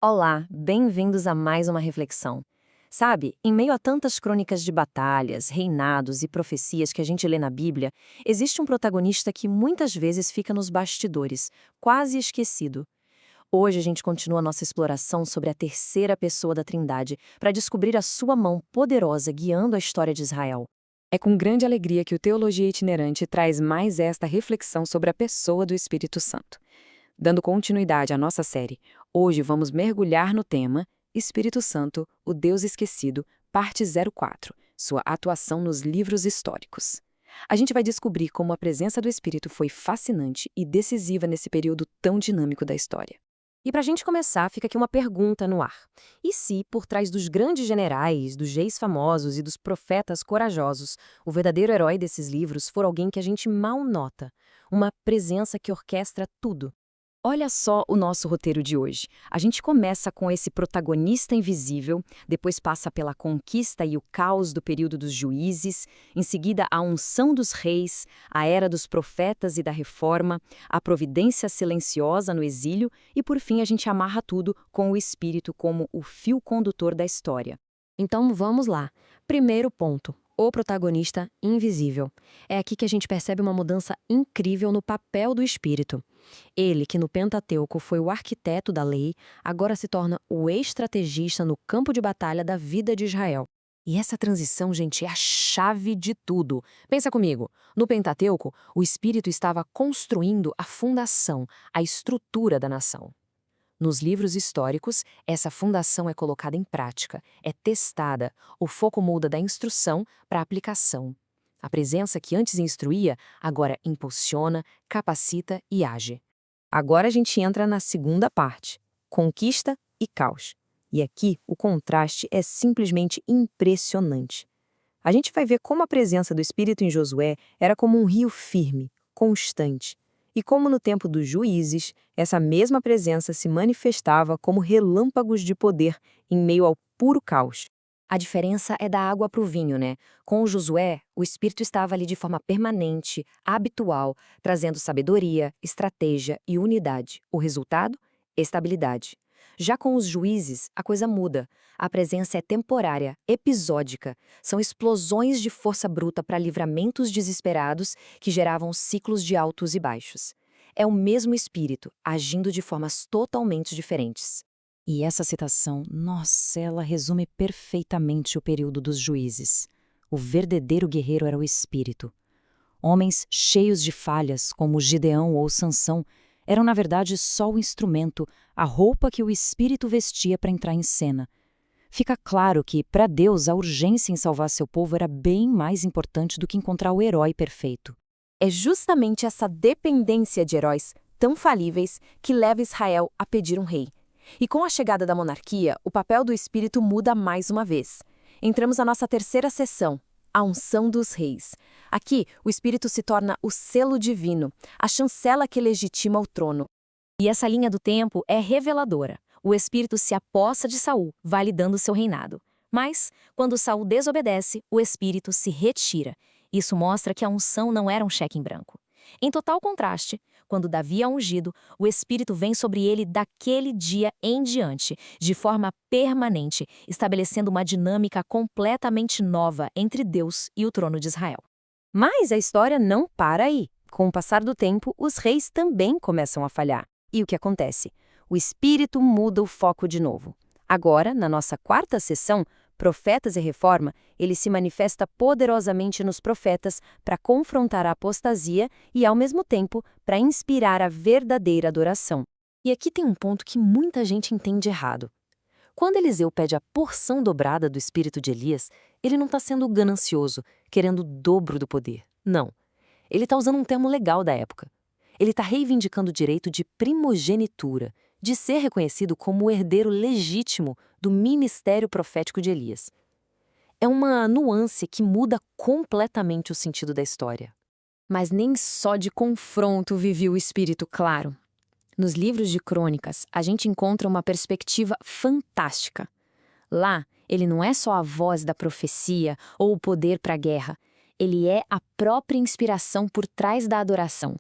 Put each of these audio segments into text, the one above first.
Olá, bem-vindos a mais uma reflexão. Sabe, em meio a tantas crônicas de batalhas, reinados e profecias que a gente lê na Bíblia, existe um protagonista que muitas vezes fica nos bastidores, quase esquecido. Hoje a gente continua nossa exploração sobre a terceira pessoa da Trindade para descobrir a sua mão poderosa guiando a história de Israel. É com grande alegria que o Teologia Itinerante traz mais esta reflexão sobre a pessoa do Espírito Santo. Dando continuidade à nossa série, hoje vamos mergulhar no tema Espírito Santo, o Deus Esquecido, parte 04, sua atuação nos livros históricos. A gente vai descobrir como a presença do Espírito foi fascinante e decisiva nesse período tão dinâmico da história. E para a gente começar, fica aqui uma pergunta no ar. E se, por trás dos grandes generais, dos reis famosos e dos profetas corajosos, o verdadeiro herói desses livros for alguém que a gente mal nota? Uma presença que orquestra tudo. Olha só o nosso roteiro de hoje. A gente começa com esse protagonista invisível, depois passa pela conquista e o caos do período dos juízes, em seguida a unção dos reis, a era dos profetas e da reforma, a providência silenciosa no exílio e, por fim, a gente amarra tudo com o Espírito como o fio condutor da história. Então vamos lá. Primeiro ponto. O protagonista invisível. É aqui que a gente percebe uma mudança incrível no papel do Espírito. Ele, que no Pentateuco foi o arquiteto da lei, agora se torna o estrategista no campo de batalha da vida de Israel. E essa transição, gente, é a chave de tudo. Pensa comigo, no Pentateuco, o Espírito estava construindo a fundação, a estrutura da nação. Nos livros históricos, essa fundação é colocada em prática, é testada, o foco muda da instrução para a aplicação. A presença que antes instruía, agora impulsiona, capacita e age. Agora a gente entra na segunda parte, conquista e caos. E aqui o contraste é simplesmente impressionante. A gente vai ver como a presença do Espírito em Josué era como um rio firme, constante. E como no tempo dos juízes, essa mesma presença se manifestava como relâmpagos de poder em meio ao puro caos. A diferença é da água para o vinho, né? Com o Josué, o Espírito estava ali de forma permanente, habitual, trazendo sabedoria, estratégia e unidade. O resultado? Estabilidade. Já com os juízes, a coisa muda. A presença é temporária, episódica. São explosões de força bruta para livramentos desesperados que geravam ciclos de altos e baixos. É o mesmo espírito, agindo de formas totalmente diferentes. E essa citação, nossa, ela resume perfeitamente o período dos juízes. O verdadeiro guerreiro era o espírito. Homens cheios de falhas, como Gideão ou Sansão, eram na verdade só o instrumento, a roupa que o espírito vestia para entrar em cena. Fica claro que, para Deus, a urgência em salvar seu povo era bem mais importante do que encontrar o herói perfeito. É justamente essa dependência de heróis tão falíveis que leva Israel a pedir um rei. E com a chegada da monarquia, o papel do espírito muda mais uma vez. Entramos na nossa terceira sessão, a unção dos reis. Aqui, o Espírito se torna o selo divino, a chancela que legitima o trono. E essa linha do tempo é reveladora. O Espírito se apossa de Saul, validando seu reinado. Mas, quando Saul desobedece, o Espírito se retira. Isso mostra que a unção não era um cheque em branco. Em total contraste, quando Davi é ungido, o Espírito vem sobre ele daquele dia em diante, de forma permanente, estabelecendo uma dinâmica completamente nova entre Deus e o trono de Israel. Mas a história não para aí. Com o passar do tempo, os reis também começam a falhar. E o que acontece? O Espírito muda o foco de novo. Agora, na nossa quarta sessão, Profetas e Reforma, ele se manifesta poderosamente nos profetas para confrontar a apostasia e, ao mesmo tempo, para inspirar a verdadeira adoração. E aqui tem um ponto que muita gente entende errado. Quando Eliseu pede a porção dobrada do espírito de Elias, ele não está sendo ganancioso, querendo o dobro do poder. Não. Ele está usando um termo legal da época. Ele está reivindicando o direito de primogenitura, de ser reconhecido como o herdeiro legítimo do ministério profético de Elias. É uma nuance que muda completamente o sentido da história. Mas nem só de confronto vivia o espírito claro. Nos livros de crônicas, a gente encontra uma perspectiva fantástica. Lá, ele não é só a voz da profecia ou o poder para a guerra. Ele é a própria inspiração por trás da adoração.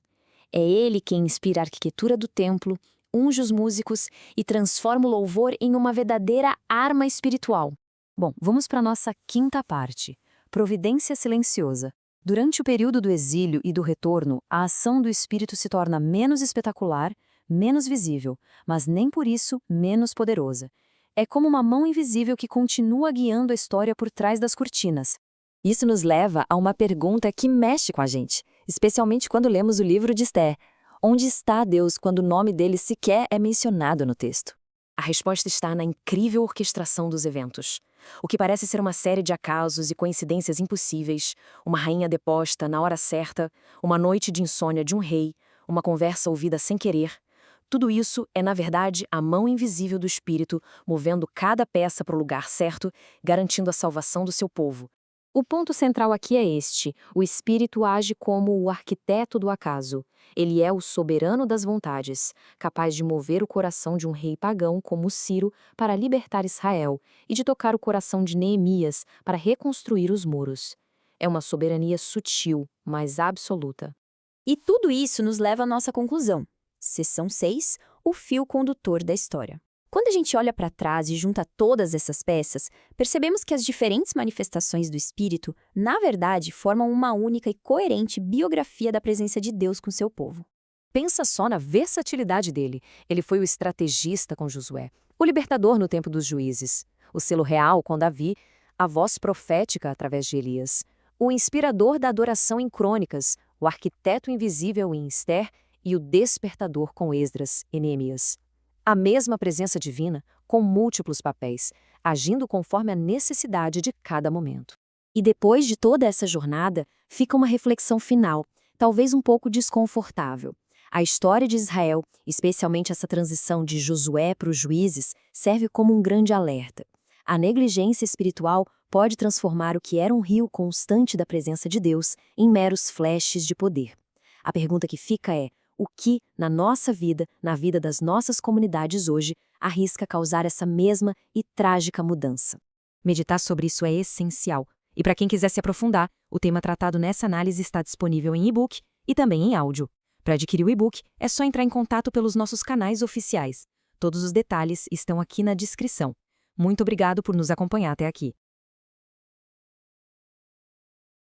É ele quem inspira a arquitetura do templo, unge os músicos e transforma o louvor em uma verdadeira arma espiritual. Bom, vamos para a nossa quinta parte, providência silenciosa. Durante o período do exílio e do retorno, a ação do Espírito se torna menos espetacular, menos visível, mas nem por isso menos poderosa. É como uma mão invisível que continua guiando a história por trás das cortinas. Isso nos leva a uma pergunta que mexe com a gente, especialmente quando lemos o livro de Esther. Onde está Deus quando o nome dele sequer é mencionado no texto? A resposta está na incrível orquestração dos eventos. O que parece ser uma série de acasos e coincidências impossíveis, uma rainha deposta na hora certa, uma noite de insônia de um rei, uma conversa ouvida sem querer, tudo isso é, na verdade, a mão invisível do Espírito movendo cada peça para o lugar certo, garantindo a salvação do seu povo. O ponto central aqui é este: o Espírito age como o arquiteto do acaso. Ele é o soberano das vontades, capaz de mover o coração de um rei pagão como Ciro para libertar Israel e de tocar o coração de Neemias para reconstruir os muros. É uma soberania sutil, mas absoluta. E tudo isso nos leva à nossa conclusão. Seção 6, o fio condutor da história. Quando a gente olha para trás e junta todas essas peças, percebemos que as diferentes manifestações do Espírito, na verdade, formam uma única e coerente biografia da presença de Deus com seu povo. Pensa só na versatilidade dele. Ele foi o estrategista com Josué, o libertador no tempo dos juízes, o selo real com Davi, a voz profética através de Elias, o inspirador da adoração em Crônicas, o arquiteto invisível em Esther e o despertador com Esdras e Neemias. A mesma presença divina, com múltiplos papéis, agindo conforme a necessidade de cada momento. E depois de toda essa jornada, fica uma reflexão final, talvez um pouco desconfortável. A história de Israel, especialmente essa transição de Josué para os juízes, serve como um grande alerta. A negligência espiritual pode transformar o que era um rio constante da presença de Deus em meros flashes de poder. A pergunta que fica é: o que, na nossa vida, na vida das nossas comunidades hoje, arrisca causar essa mesma e trágica mudança? Meditar sobre isso é essencial. E para quem quiser se aprofundar, o tema tratado nessa análise está disponível em e-book e também em áudio. Para adquirir o e-book, é só entrar em contato pelos nossos canais oficiais. Todos os detalhes estão aqui na descrição. Muito obrigado por nos acompanhar até aqui.